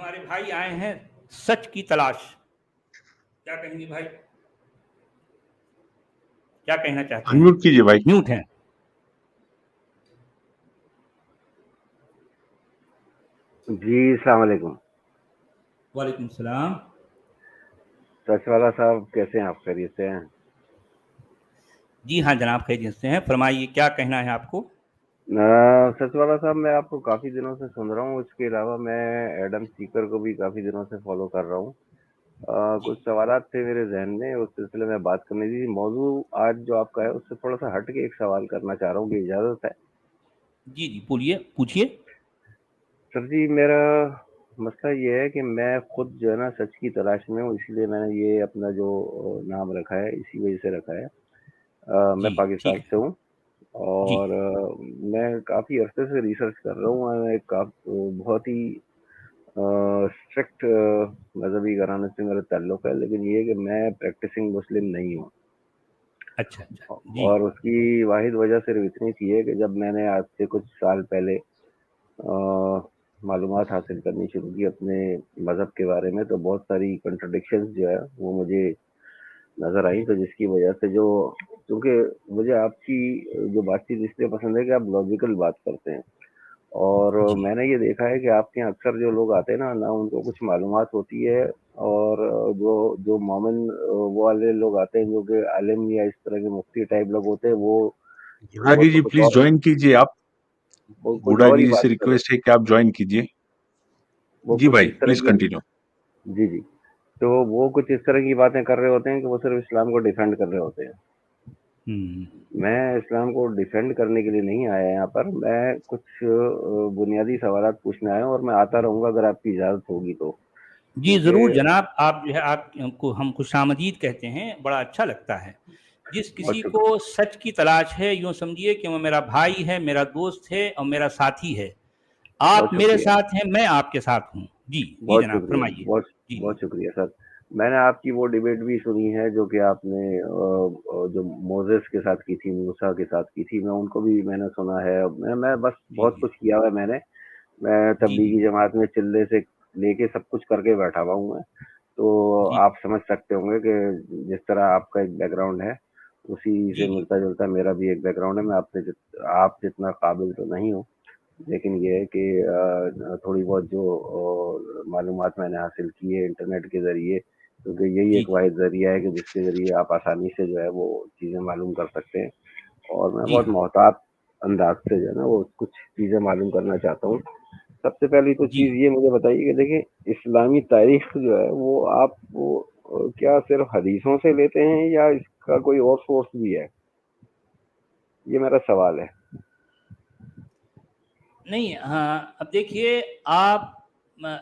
हमारे भाई आए हैं सच की तलाश। क्या कहेंगे भाई, क्या कहना चाहते हैं? अनम्यूट कीजिए भाई। म्यूट हैं। जी अस्सलाम वालेकुम। वालेकुम सलाम। सचवाला साहब कैसे हैं आप, खैरियत से हैं? जी हाँ जनाब, खैरियत से हैं। फरमाइए क्या कहना है आपको? सचवाला साहब, मैं आपको काफ़ी दिनों से सुन रहा हूँ। इसके अलावा मैं एडम सीकर को भी काफ़ी दिनों से फॉलो कर रहा हूँ। कुछ सवालात थे मेरे जहन में, उस सिलसिले में बात करनी थी। मौजू आज जो आपका है उससे थोड़ा सा हट के एक सवाल करना चाह रहा हूँ, कि इजाज़त है? जी जी बोलिए, पूछिए। सर जी, मेरा मसला ये है कि मैं खुद जो है ना सच की तलाश में हूँ, इसलिए मैंने ये अपना जो नाम रखा है इसी वजह से रखा है। मैं जी पाकिस्तान ठीक है। से हूँ जी और मैं काफ़ी अरसे से रिसर्च कर रहा हूँ। मैं बहुत ही स्ट्रिक्ट मजहबी घराने से मेरा ताल्लुक़ है, लेकिन ये है कि मैं प्रैक्टिसिंग मुस्लिम नहीं हूँ। अच्छा अच्छा जी और उसकी वाहिद वजह सिर्फ इतनी सी है कि जब मैंने आज से कुछ साल पहले मालूमात हासिल करनी शुरू की अपने मज़हब के बारे में, तो बहुत सारी कंट्रडिक्शंस जो है वो मुझे नज़र आई। तो जिसकी वजह से जो, क्योंकि मुझे आपकी जो बातचीत इसलिए पसंद है कि आप लॉजिकल बात करते हैं, और जी मैंने ये देखा है कि आपके यहाँ अक्सर जो लोग आते हैं ना उनको कुछ मालूमात होती है, और जो जो मोमिन वो वाले लोग आते हैं जो कि आलिम या इस तरह के मुफ्ती टाइप लोग होते हैं, वो गुडागी तो जी कुछ प्लीज और, ज्वाइन कीजिए आप। वो कुछ और ही गुडागी जी से बात कर, रिक्वेस्ट है कि आप ज्वाइन कीजिए। वो जी कुछ भाई इस तरह प्लीज की, कंटिन्यू। जी जी, तो वो कुछ इस तरह की बातें कर रहे होते हैं कि वो सिर्फ इस्लाम को डिफेंड कर रहे होते हैं। मैं इस्लाम को डिफेंड करने के लिए नहीं आया यहाँ पर, मैं कुछ बुनियादी सवालात पूछने आया हूँ, और मैं आता रहूँगा अगर आपकी इजाज़त होगी तो। जी क्योंकि ज़रूर जनाब, आप जो है आपको हम खुशामदीद कहते हैं, बड़ा अच्छा लगता है। जिस बहुत किसी को शुक्रिया, सच की तलाश है, यूँ समझिए कि वो मेरा भाई है, मेरा दोस्त है और मेरा साथी है। आप बहुत मेरे शुक्रिया, साथ हैं, मैं आपके साथ हूँ। जी जी बहुत जनाब, शुक्रिया, फरमाइए। बहुत जी बहुत शुक्रिया सर। मैंने आपकी वो डिबेट भी सुनी है जो कि आपने जो मोजेस के साथ की थी, मूसा के साथ की थी, मैं उनको भी मैंने सुना है। मैं बस जी बहुत जी कुछ किया हुआ है मैंने। मैं जी जी तबलीगी जमात में चिल्ले से लेके सब कुछ करके बैठा हुआ हूँ मैं। तो जी आप समझ सकते होंगे कि जिस तरह आपका एक बैकग्राउंड है, उसी जी से जी मिलता जुलता मेरा भी एक बैकग्राउंड है। मैं आप जितना काबिल तो नहीं हूँ, लेकिन ये है कि थोड़ी बहुत जो मालूमात मैंने हासिल की है इंटरनेट के ज़रिए, क्योंकि यही जी एक वाहिद ज़रिया है कि जिसके ज़रिए आप आसानी से जो है वो चीज़ें मालूम कर सकते हैं। और मैं जी बहुत हाँ मोहतात अंदाज से जो है ना वो कुछ चीज़ें मालूम करना चाहता हूँ। सबसे पहली तो जी चीज़ ये मुझे बताइए कि देखिए, इस्लामी तारीख जो है वो आप वो क्या सिर्फ हदीसों से लेते हैं या इसका कोई और सोर्स भी है? ये मेरा सवाल है। नहीं, हाँ अब देखिए आप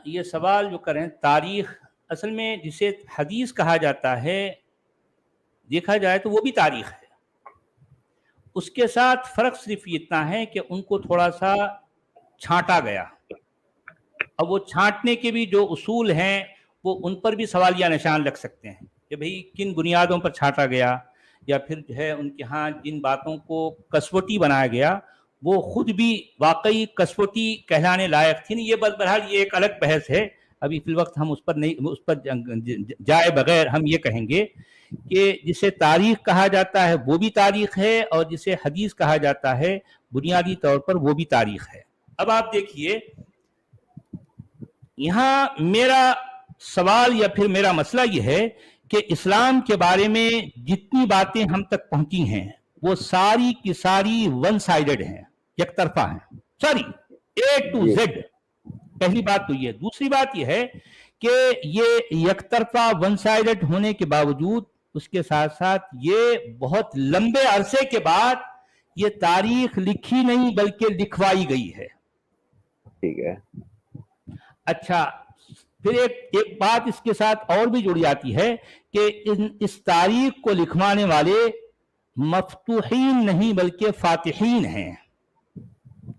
ये सवाल जो करें, तारीख असल में जिसे हदीस कहा जाता है, देखा जाए तो वो भी तारीख है। उसके साथ फ़र्क सिर्फ इतना है कि उनको थोड़ा सा छांटा गया। अब वो छांटने के भी जो उसूल हैं, वो उन पर भी सवालिया निशान लग सकते हैं कि भाई किन बुनियादों पर छांटा गया, या फिर जो है उनके यहाँ जिन बातों को कसवटी बनाया गया वो खुद भी वाकई कसवटी कहलाने लायक थी नहीं। ये बहरहाल ये एक अलग बहस है, अभी फिल वक्त हम उस पर नहीं, उस पर जाए बगैर हम ये कहेंगे कि जिसे तारीख कहा जाता है वो भी तारीख है, और जिसे हदीस कहा जाता है बुनियादी तौर पर वो भी तारीख है। अब आप देखिए, यहाँ मेरा सवाल या फिर मेरा मसला ये है कि इस्लाम के बारे में जितनी बातें हम तक पहुंची हैं वो सारी की सारी वन साइडेड हैं, एक तरफा हैं सारी, ए टू जी, जेड। पहली बात तो ये। दूसरी बात यह है कि ये एक तरफा वन साइडेड होने के बावजूद उसके साथ साथ ये बहुत लंबे अरसे के बाद ये तारीख लिखी नहीं बल्कि लिखवाई गई है। ठीक है। अच्छा, फिर एक बात इसके साथ और भी जुड़ जाती है कि इस तारीख को लिखवाने वाले मफतूहीन नहीं बल्कि फातिहीन हैं।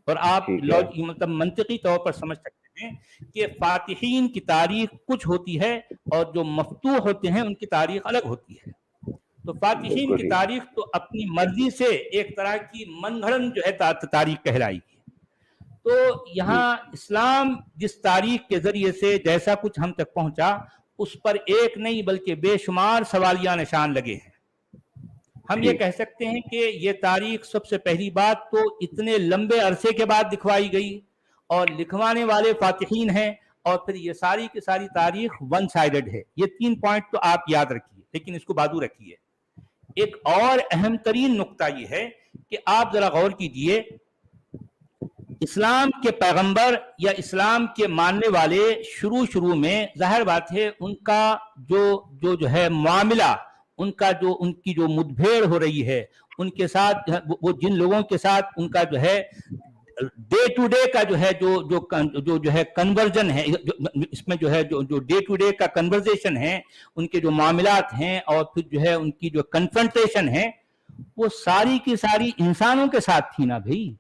और आप ठीक है। मतलब मंतिकी तौर पर समझ सकते हैं कि फातिहीन की तारीख कुछ होती है और जो मफतूह होते हैं उनकी तारीख अलग होती है। तो फातिहीन बिल्कुल की ठीक। तारीख तो अपनी मर्जी से एक तरह की मनगढ़ंत जो है तारीख कहलाएगी। तो यहाँ इस्लाम जिस तारीख के जरिए से जैसा कुछ हम तक पहुंचा, उस पर एक नहीं बल्कि बेशुमार सवालिया निशान लगे हैं। हम ये कह सकते हैं कि ये तारीख सबसे पहली बात तो इतने लंबे अरसे के बाद लिखवाई गई और लिखवाने वाले फातिहीन हैं, और फिर ये सारी की सारी तारीख वन साइडेड है। ये 3 पॉइंट तो आप याद रखिए, लेकिन इसको बाजू रखिए। एक और अहम तरीन नुक्ता ये है कि आप जरा गौर कीजिए, इस्लाम के पैगंबर या इस्लाम के मानने वाले शुरू में जाहिर बात है उनका जो है मामला, उनकी जो मुठभेड़ हो रही है उनके साथ, वो जिन लोगों के साथ उनका जो है डे टू डे का जो है जो है कन्वर्जन है, इसमें जो है जो डे टू डे का कन्वर्जेशन है, उनके जो मामलात हैं और फिर जो है उनकी जो कन्फ्रंटेशन है, वो सारी की सारी इंसानों के साथ थी ना भाई।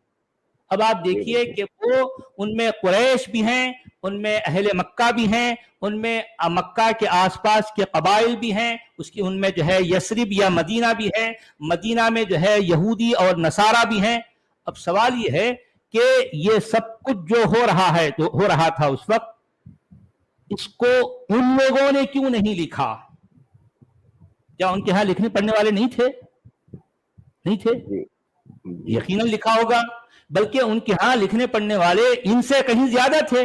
अब आप देखिए कि वो उनमें कुरैश भी हैं, उनमें अहले मक्का भी हैं, उनमें मक्का के आसपास के कबाइल भी हैं, उनमें जो है यसरिब या मदीना भी है, मदीना में जो है यहूदी और नसारा भी हैं। अब सवाल ये है कि ये सब कुछ जो हो रहा था उस वक्त, इसको उन लोगों ने क्यों नहीं लिखा? क्या उनके यहां लिखने पढ़ने वाले नहीं थे? यकीनन लिखा होगा, बल्कि उनके यहां लिखने पढ़ने वाले इनसे कहीं ज्यादा थे।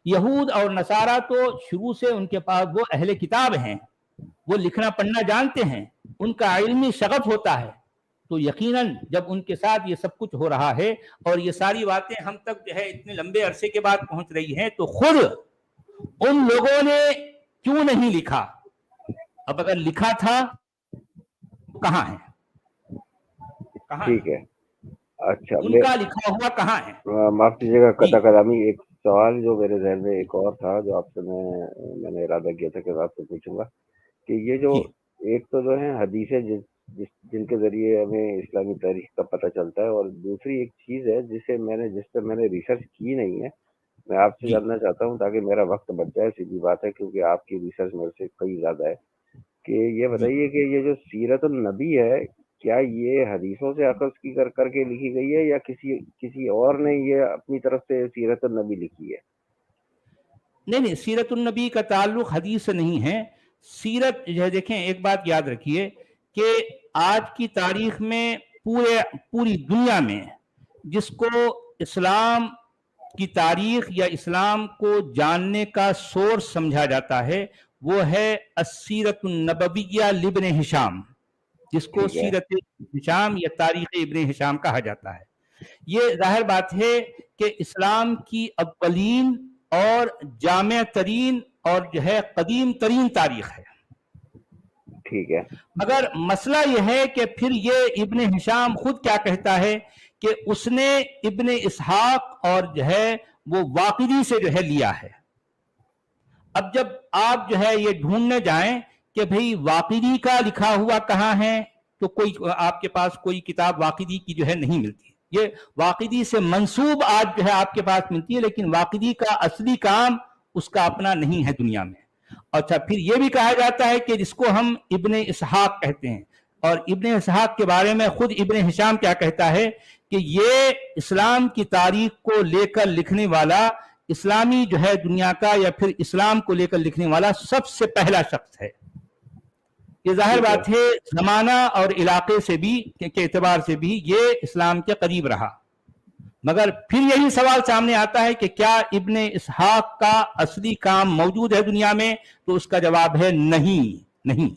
यहूद और नसारा तो शुरू से उनके पास वो अहले किताब हैं, वो लिखना पढ़ना जानते हैं, उनका इल्मी शगफ होता है। तो यकीनन जब उनके साथ ये सब कुछ हो रहा है और ये सारी बातें हम तक जो है इतने लंबे अरसे के बाद पहुंच रही हैं, तो खुद उन लोगों ने क्यों नहीं लिखा? अब अगर लिखा था तो कहां है? ठीक है, अच्छा, उनका लिखा हुआ कहां है? माफ कीजिएगा कदा कदामी, एक सवाल जो मेरे जहन में एक और था जो आपसे मैंने इरादा किया था कि आपसे पूछूंगा कि ये जो एक तो जो है हदीसें जिनके जरिए हमें इस्लामी तारीख का पता चलता है, और दूसरी एक चीज है जिस पर मैंने रिसर्च की नहीं है, मैं आपसे जानना चाहता हूं ताकि मेरा वक्त बच जाए। सीधी बात है, क्योंकि आपकी रिसर्च मेरे से कई ज्यादा है। कि ये बताइए कि ये जो सीरत नबी है, क्या ये हदीसों से अखज़ की करके लिखी गई है या किसी और ने ये अपनी तरफ से सीरत नबी लिखी है? नहीं, सीरत नबी का ताल्लुक हदीस से नहीं है। सीरत जो है, देखें एक बात याद रखिए कि आज की तारीख में पूरी दुनिया में जिसको इस्लाम की तारीख या इस्लाम को जानने का सोर्स समझा जाता है, वो है अस्सीरत नबविया लिब्न हिशाम, जिसको सीरत हिशाम या तारीख इब्न हिशाम कहा जाता है। ये जाहिर बात है कि इस्लाम की अव्वलीन और जामे तरीन और जो है कदीम तरीन तारीख है। ठीक है, मगर मसला यह है कि फिर ये इब्न हिशाम खुद क्या कहता है कि उसने इब्न इसहाक और जो है वो वाकिदी से जो है लिया है। अब जब आप जो है ये ढूंढने जाएं कि भाई वाकिदी का लिखा हुआ कहाँ है, तो कोई आपके पास कोई किताब वाकिदी की जो है नहीं मिलती। ये वाकिदी से मंसूब आज जो है आपके पास मिलती है, लेकिन वाकिदी का असली काम उसका अपना नहीं है दुनिया में। अच्छा, फिर ये भी कहा जाता है कि जिसको हम इब्न इसहाक कहते हैं, और इब्न इसहाक के बारे में खुद इब्न हिशाम क्या कहता है कि ये इस्लाम की तारीख को लेकर लिखने वाला, इस्लामी जो है दुनिया का या फिर इस्लाम को लेकर लिखने वाला सबसे पहला शख्स है। ये जाहिर बात है जमाना और इलाके से भी के एतबार से भी ये इस्लाम के करीब रहा। मगर फिर यही सवाल सामने आता है कि क्या इब्न इसहाक का असली काम मौजूद है दुनिया में? तो उसका जवाब है नहीं।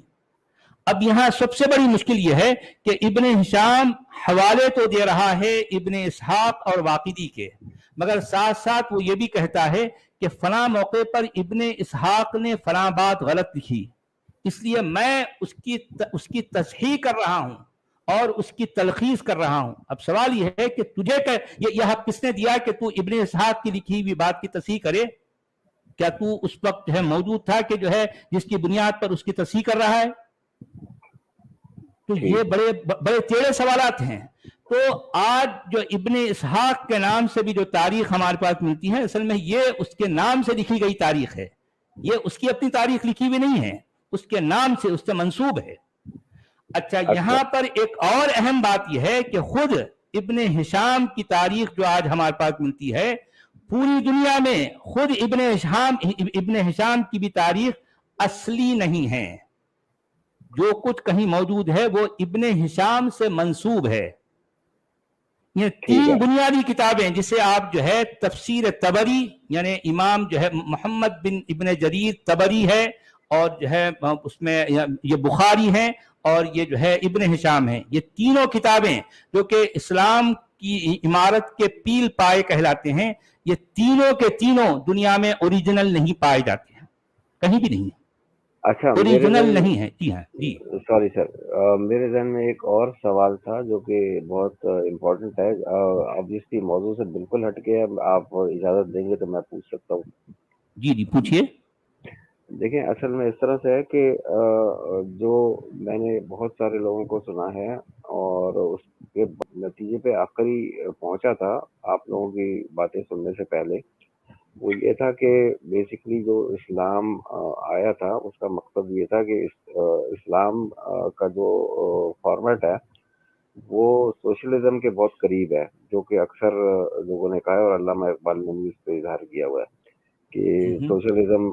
अब यहां सबसे बड़ी मुश्किल यह है कि इब्न हिशाम हवाले तो दे रहा है इब्न इसहाक और वाकिदी के, मगर साथ साथ वो ये भी कहता है कि फलां मौके पर इब्न इसहाक ने फलां बात गलत लिखी, इसलिए मैं उसकी तस्हीह कर रहा हूं और उसकी तलखीस कर रहा हूं। अब सवाल यह है कि तुझे यह हक किसने दिया कि तू इब्न इसहाक की लिखी हुई बात की तस्हीह करे? क्या तू उस वक्त जो है मौजूद था कि जो है जिसकी बुनियाद पर उसकी तस्हीह कर रहा है? तो ये बड़े बड़े टेढ़े सवालात हैं। तो आज जो इब्न इसहाक के नाम से भी जो तारीख हमारे पास मिलती है, असल में ये उसके नाम से लिखी गई तारीख है। ये उसकी अपनी तारीख लिखी हुई नहीं है, उसके नाम से उससे मंसूब है। अच्छा, यहां पर एक और अहम बात यह है कि खुद ابن ہشام کی تاریخ جو آج ہمارے پاس ملتی ہے، پوری دنیا میں خود ابن ہشام کی بھی تاریخ اصلی نہیں ہے. جو کچھ کہیں موجود ہے وہ ابن ہشام سے منسوب ہے. یہ تین بنیادی کتابیں جسے آپ جو ہے تفسیر طبری، یعنی امام جو ہے محمد بن ابن جریر طبری ہے، اور جو ہے اس میں یہ بخاری ہیں، اور یہ جو ہے ابن ہشام ہے. یہ تینوں کتابیں جو کہ اسلام کی عمارت کے پیل پائے کہلاتے ہیں، یہ تینوں کے تینوں دنیا میں اوریجنل نہیں پائے جاتے ہیں، کہیں بھی نہیں ہے. اچھا، اوریجنل نہیں ہے. جی ہاں جی. سوری سر، میرے ذہن میں ایک اور سوال تھا جو کہ بہت امپورٹنٹ ہے. obviously موضوع سے بالکل ہٹ کے آپ اجازت دیں گے تو میں پوچھ سکتا ہوں؟ جی جی پوچھیے. دیکھیں، اصل میں اس طرح سے ہے کہ جو میں نے بہت سارے لوگوں کو سنا ہے اور اس کے نتیجے پہ آخری پہنچا تھا آپ لوگوں کی باتیں سننے سے پہلے، وہ یہ تھا کہ بیسکلی جو اسلام آیا تھا اس کا مقصد یہ تھا کہ اسلام کا جو فارمیٹ ہے وہ سوشلزم کے بہت قریب ہے، جو کہ اکثر لوگوں نے کہا ہے، اور علامہ اقبال نے بھی اس پہ اظہار کیا ہوا ہے کہ سوشلزم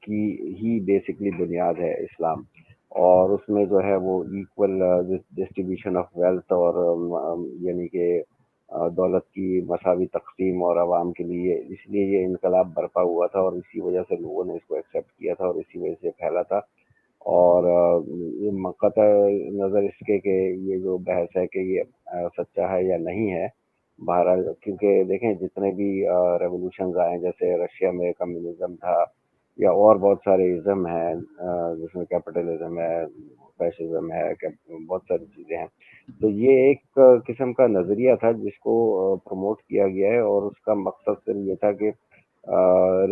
کی ہی بیسکلی بنیاد ہے اسلام، اور اس میں جو ہے وہ ایکول ڈسٹریبیوشن آف ویلتھ، اور یعنی کہ دولت کی مساوی تقسیم اور عوام کے لیے، اس لیے یہ انقلاب برپا ہوا تھا اور اسی وجہ سے لوگوں نے اس کو ایکسیپٹ کیا تھا اور اسی وجہ سے پھیلا تھا. اور یہ قطع نظر اس کے کہ یہ جو بحث ہے کہ یہ سچا ہے یا نہیں ہے، بہرحال کیونکہ دیکھیں جتنے بھی ریولوشنز آئے، جیسے رشیا میں کمیونزم تھا یا اور بہت سارے ازم ہیں جس میں کیپٹلزم ہے، فیشزم ہے، بہت ساری چیزیں ہیں، تو یہ ایک قسم کا نظریہ تھا جس کو پروموٹ کیا گیا ہے، اور اس کا مقصد صرف یہ تھا کہ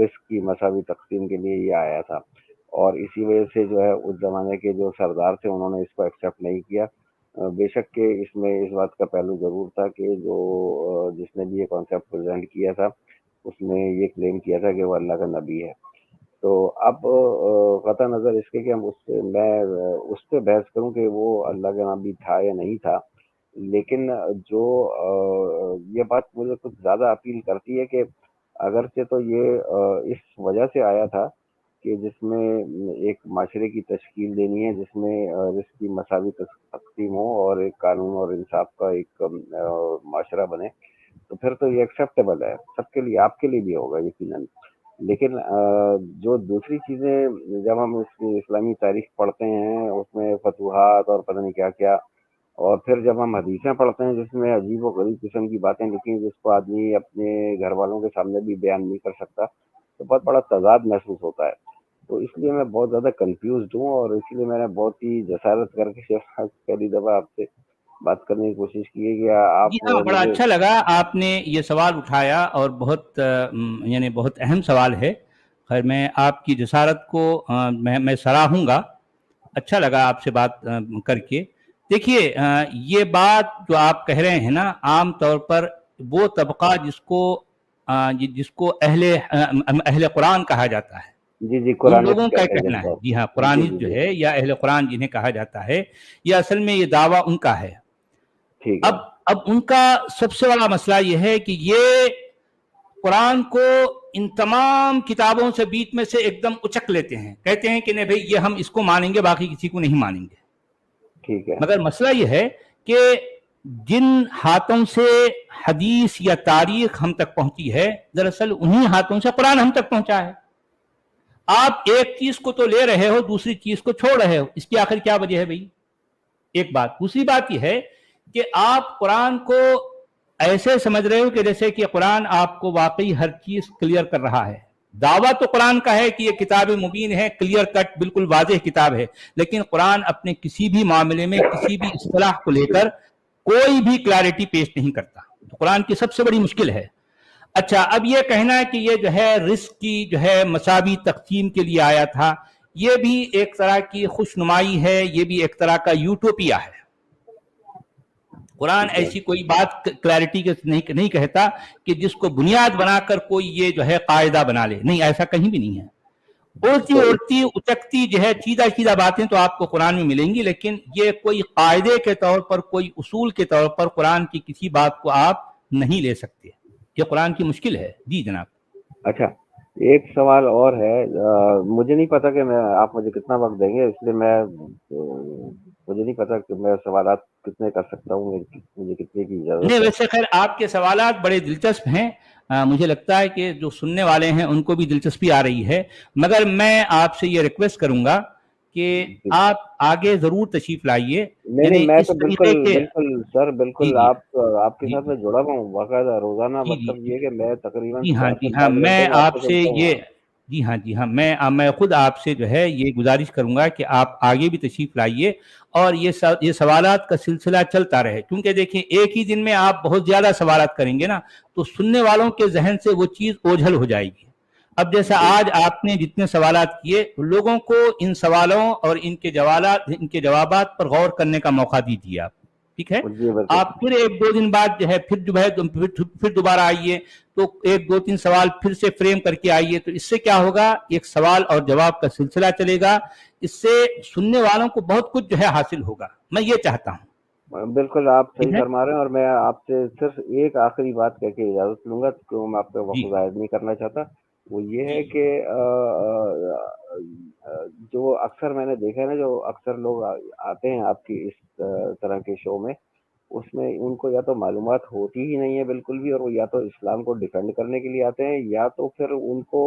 رزق کی مساوی تقسیم کے لیے یہ آیا تھا، اور اسی وجہ سے جو ہے اس زمانے کے جو سردار تھے انہوں نے اس کو ایکسیپٹ نہیں کیا. بے شک کہ اس میں اس بات کا پہلو ضرور تھا کہ جو جس نے بھی یہ کانسیپٹ پریزنٹ کیا تھا اس نے یہ کلیم کیا تھا کہ وہ اللہ کا نبی ہے. تو اب قطع نظر اس کے کہ ہم میں اس پہ بحث کروں کہ وہ اللہ کا نبی تھا یا نہیں تھا، لیکن جو یہ بات مجھے کچھ زیادہ اپیل کرتی ہے کہ اگرچہ تو یہ اس وجہ سے آیا تھا کہ جس میں ایک معاشرے کی تشکیل دینی ہے جس میں رزق کی مساوی تقسیم ہو اور ایک قانون اور انصاف کا ایک معاشرہ بنے، تو پھر تو یہ ایکسیپٹیبل ہے سب کے لیے، آپ کے لیے بھی ہوگا یقیناً. لیکن جو دوسری چیزیں جب ہم اس کی اسلامی تاریخ پڑھتے ہیں اس میں فتوحات اور پتہ نہیں کیا کیا، اور پھر جب ہم حدیثیں پڑھتے ہیں جس میں عجیب و غریب قسم کی باتیں لکھی جس کو آدمی اپنے گھر والوں کے سامنے بھی بیان نہیں کر سکتا، تو بہت بڑا تضاد محسوس ہوتا ہے. تو اس لیے میں بہت زیادہ کنفیوزڈ ہوں، اور اسی لیے میں نے بہت ہی جسارت کر کے پہلی دفعہ آپ سے بات کرنے کی کوشش کی ہے کہ آپ. جی ہاں، بڑا اچھا لگا آپ نے یہ سوال اٹھایا، اور بہت یعنی بہت اہم سوال ہے. خیر میں آپ کی جسارت کو میں سراہوں گا. اچھا لگا آپ سے بات کر کے. دیکھیے یہ بات جو آپ کہہ رہے ہیں نا، عام طور پر وہ طبقہ جس کو اہل قرآن کہا جاتا ہے، جی ان لوگوں کا کہنا ہے. جی ہاں، قرآنی جو ہے یا اہل قرآن جنہیں کہا جاتا ہے، یہ اصل میں یہ دعویٰ ان کا ہے. اب ان کا سب سے بڑا مسئلہ یہ ہے کہ یہ قرآن کو ان تمام کتابوں سے بیچ میں سے ایک دم اچک لیتے ہیں، کہتے ہیں کہ نہیں بھائی یہ ہم اس کو مانیں گے، باقی کسی کو نہیں مانیں گے. ٹھیک ہے. مگر مسئلہ یہ ہے کہ جن ہاتھوں سے حدیث یا تاریخ ہم تک پہنچی ہے، دراصل انہی ہاتھوں سے قرآن ہم تک پہنچا ہے. آپ ایک چیز کو تو لے رہے ہو، دوسری چیز کو چھوڑ رہے ہو، اس کی آخر کیا وجہ ہے بھائی؟ ایک بات. دوسری بات یہ ہے کہ آپ قرآن کو ایسے سمجھ رہے ہو کہ جیسے کہ قرآن آپ کو واقعی ہر چیز کلیئر کر رہا ہے. دعویٰ تو قرآن کا ہے کہ یہ کتاب مبین ہے، کلیئر کٹ بالکل واضح کتاب ہے، لیکن قرآن اپنے کسی بھی معاملے میں کسی بھی اصطلاح کو لے کر کوئی بھی کلیئرٹی پیش نہیں کرتا. تو قرآن کی سب سے بڑی مشکل ہے. اچھا، اب یہ کہنا ہے کہ یہ جو ہے رزق کی جو ہے مساوی تقسیم کے لیے آیا تھا، یہ بھی ایک طرح کی خوش نمائی ہے، یہ بھی ایک طرح کا یوٹوپیا ہے. قرآن ایسی کوئی بات کلیئرٹی کے نہیں کہتا کہ جس کو بنیاد بنا کر کوئی یہ جو ہے قاعدہ بنا لے. نہیں، ایسا کہیں بھی نہیں ہے. उड़ती तो उड़ती उचकती जो है सीधा सीधा बातें तो आपको कुरान में मिलेंगी, लेकिन ये कोई कायदे के तौर पर, कोई उसूल के तौर पर कुरान की किसी बात को आप नहीं ले सकते। ये कुरान की मुश्किल है। जी जनाब। अच्छा, एक सवाल और है। मुझे नहीं पता कि मैं आप मुझे कितना वक्त देंगे, इसलिए मुझे नहीं पता कि मैं सवालात कितने कर सकता हूँ, मुझे कितने की नहीं, इजाज़त है। वैसे खैर आपके सवालात बड़े दिलचस्प हैं। मुझे लगता है कि जो सुनने वाले हैं उनको भी दिलचस्पी आ रही है, मगर मैं आपसे ये रिक्वेस्ट करूंगा कि जी। आप आगे जरूर तशरीफ लाइए, नहीं, यानी नहीं, मैं इस तो तरीके के। बिल्कुल सर, जी बिल्कुल जी आपके जी साथ मैं जुड़ा हुआ हूँ बाकायदा रोज़ाना, जी जी मतलब जी ये है कि मैं तकरीबन जी हाँ, 4 जी से हाँ, 5 घंटे मैं में आपको आपसे सुनता हूँ। ये, हाँ। जी हाँ, जी हाँ, मैं खुद आपसे जो है ये गुजारिश करूंगा कि आप आगे भी तशरीफ लाइए और ये सवालात का सिलसिला चलता रहे, क्योंकि देखिए एक ही दिन में आप बहुत ज्यादा सवालात करेंगे ना, तो सुनने वालों के जहन से वो चीज ओझल हो जाएगी। अब जैसा जी, आज आपने जितने सवालात किए, लोगों को इन सवालों और इनके जवाबात पर गौर करने का मौका दीजिए आप। ठीक है, जी, बिल्कुल। आप फिर एक दो दिन बाद जो है फिर दोबारा आइए, तो एक दो तीन सवाल फिर से फ्रेम करके आइए, तो इससे क्या होगा, एक सवाल और जवाब का सिलसिला चलेगा। इससे सुनने वालों को बहुत कुछ जो है हासिल होगा, मैं ये चाहता हूँ। बिल्कुल आप ठीक सही है फरमा रहे हैं, और मैं आपसे सिर्फ एक आखिरी बात कह के इजाज़त लूँगा, क्यों मैं आपका जी वक़्त ज़ाया नहीं करना चाहता। वो ये जी है जी कि जो अक्सर मैंने देखा है ना, जो अक्सर लोग आते हैं आपकी इस तरह के शो में, उसमें उनको या तो मालूमात होती ही नहीं है बिल्कुल भी, और वो या तो इस्लाम को डिफेंड करने के लिए आते हैं, या तो फिर उनको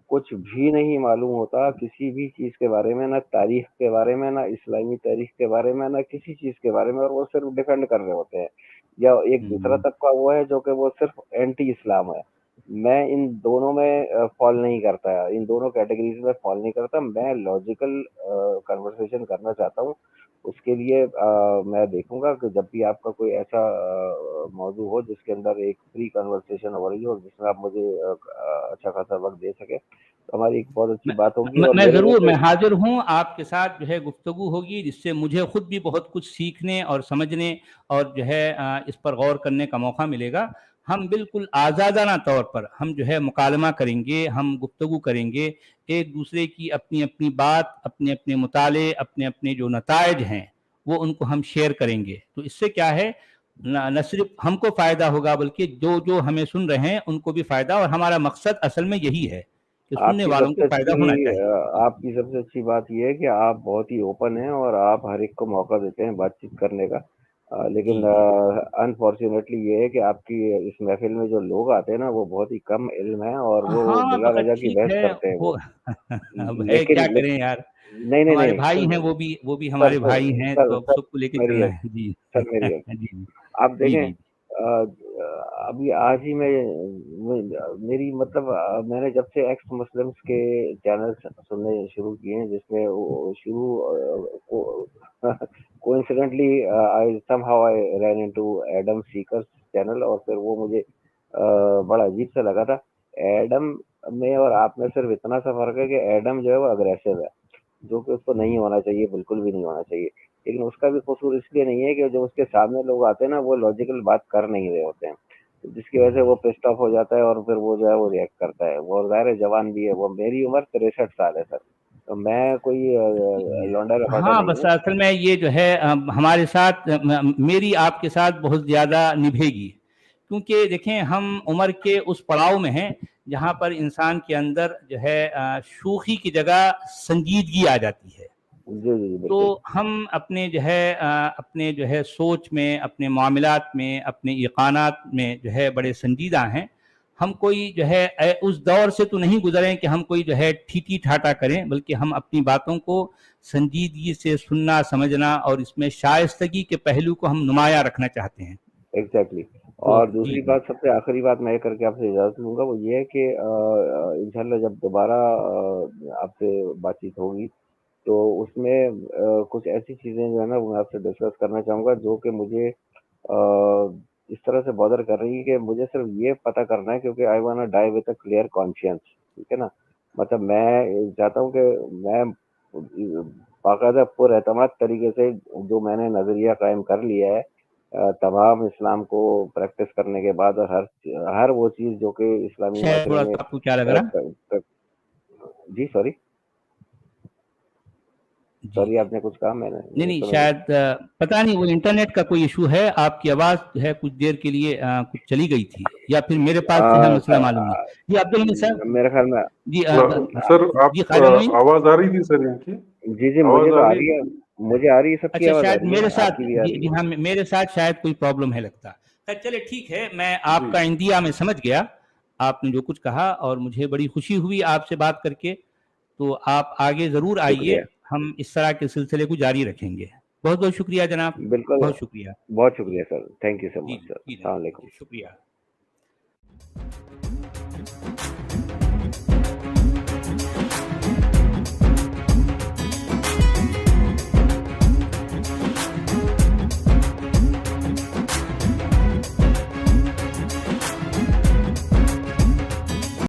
कुछ भी नहीं मालूम होता किसी भी चीज़ के बारे में, ना तारीख के बारे में, ना इस्लामी तारीख के बारे में, ना किसी चीज़ के बारे में, और वो सिर्फ डिफेंड कर रहे होते हैं। या एक दूसरा हम्म, तबका वो है जो कि वो सिर्फ एंटी इस्लाम है। मैं इन दोनों में फॉल नहीं करता, इन दोनों कैटेगरीज में फॉल नहीं करता। मैं लॉजिकल कन्वर्सेशन करना चाहता हूँ। उसके लिए मैं देखूंगा कि जब भी आपका कोई ऐसा मौजू हो जिसके अंदर एक फ्री कन्वर्सेशन हो रही हो, और जिसमें आप मुझे अच्छा खासा वक्त दे सके, तो हमारी एक बहुत अच्छी मैं बात होगी। और मैं मेरे में जरूर तो मैं हाजिर हूँ, आपके साथ जो है गुफ्तगू होगी, जिससे मुझे खुद भी बहुत कुछ सीखने और समझने और जो है इस पर गौर करने का मौका मिलेगा। हम बिल्कुल आज़ादाना तौर पर हम जो है मुकालमा करेंगे, हम गुफ्तगू करेंगे, एक दूसरे की अपनी अपनी बात, अपने अपने मुताले, अपने अपने जो नताइज हैं वो उनको हम शेयर करेंगे। तो इससे क्या है, न सिर्फ हमको फ़ायदा होगा, बल्कि जो जो हमें सुन रहे हैं उनको भी फ़ायदा, और हमारा मकसद असल में यही है कि सुनने वालों को फ़ायदा होना चाहिए। आपकी सबसे अच्छी बात ये है कि आप बहुत ही ओपन हैं, और आप हर एक को मौका देते हैं बातचीत करने का। जी लेकिन जी अनफॉर्चुनेटली ये है कि आपकी इस महफिल में जो लोग आते हैं ना, वो बहुत ही कम इल्म है, और वो हाँ, बिला मगर वजह की ठीक बहस है करते हैं वो वो। अब है लेकिन क्या करें यार, नहीं, नहीं, हमारे नहीं, भाई हैं, सुन वो भी सर, हमारे सर, भाई हैं, सर, तो अब सर, सबको लेके मेरी चलना एक है। जी सर मेरी एक जी जी आप जी देखें, जी अभी आज ही मेरी मतलब मैंने जब से एक्स मुस्लिम्स के चैनल सुनने शुरू किए हैं, जिसमें वो शुरू coincidentally I somehow I ran into Adam seekers channel, और फिर वो मुझे बड़ा अजीब सा लगा था। एडम में और आप में सिर्फ इतना सा फर्क है कि एडम जो है वो अग्रेसिव है, जो कि उसको नहीं होना चाहिए, बिल्कुल भी नहीं होना चाहिए। लेकिन उसका भी कसूर इसलिए नहीं है कि जो उसके सामने लोग आते हैं ना, वो लॉजिकल बात कर नहीं रहे होते हैं, तो जिसकी वजह से वो पिस्ट ऑफ हो जाता है, और फिर वो जो है वो रिएक्ट करता है। वो ज़ाहिर है जवान भी है, वो मेरी उम्र 63 साल है सर, तो मैं कोई जी। लौंडा लफाटा हाँ, नहीं बस हूँ। असल में ये जो है हमारे साथ मेरी आपके साथ बहुत ज़्यादा निभेगी, क्योंकि देखें हम उम्र के उस पड़ाव में हैं जहाँ पर इंसान के अंदर जो है शूखी की जगह संजीदगी आ जाती है। जी, जी, तो बिल्कुल। हम अपने जो है सोच में, अपने मामलात में, अपने इक़ानात में जो है बड़े संजीदा हैं। हम कोई जो है उस दौर से तो नहीं गुजरे कि हम कोई जो है ठीठी ठाठा करें, बल्कि हम अपनी बातों को संजीदगी से सुनना, समझना, और इसमें शाइस्तगी के पहलू को हम नुमाया रखना चाहते हैं। एग्जैक्टली। तो और जी दूसरी जी बात, सबसे आखिरी बात मैं ये करके आपसे इजाज़त लूँगा, वो ये है कि इंशाल्लाह जब दोबारा आपसे बातचीत होगी, तो उसमें कुछ ऐसी चीज़ें जो है ना, वो मैं आपसे डिस्कस करना चाहूँगा, जो कि मुझे इस तरह से बॉदर कर रही है कि मुझे सिर्फ ये पता करना है, क्योंकि I want to die with a clear conscience. ठीक है ना? मतलब मैं चाहता हूँ कि मैं बाकायदा पुरएतमाद तरीके से जो मैंने नज़रिया कायम कर लिया है, तमाम इस्लाम को प्रैक्टिस करने के बाद, और हर वो चीज़ जो कि इस्लामी शायद माशरे थोड़ा में सा आपको क्या लग रहा है? जी, सॉरी? जी सॉरी आपने कुछ कहा मैंने नहीं नहीं सुना शायद पता नहीं वो इंटरनेट का कोई इशू है, आपकी आवाज जो है कुछ देर के लिए कुछ चली गई थी, या फिर मेरे पास से है मसला मालूम नहीं। जी अब्दुल हमीद साहब, मेरे ख्याल में जी सर आप जी खालिद मोइन, आवाज आ रही थी सर इनकी, जी जी मुझे आवाज तो आ आ रही रही है, मुझे आ रही है, सबकी अच्छा आवाज आ शायद रही मेरे है, साथ, आपकी भी आ जी रही जी है। हाँ मेरे साथ शायद कोई प्रॉब्लम है लगता। खैर चले ठीक है, मैं आपका इंदिया में समझ गया, आपने जो कुछ कहा, और मुझे बड़ी खुशी हुई आपसे बात करके। तो आप आगे ज़रूर आइए, शुक्रिया, हम इस तरह के सिलसिले को जारी रखेंगे। बहुत बहुत शुक्रिया जनाब, बिल्कुल, बहुत शुक्रिया। बहुत शुक्रिया सर, थैंक यू सो जी मच सर, जी अस्सलाम जनाब, वालेकुम। शुक्रिया।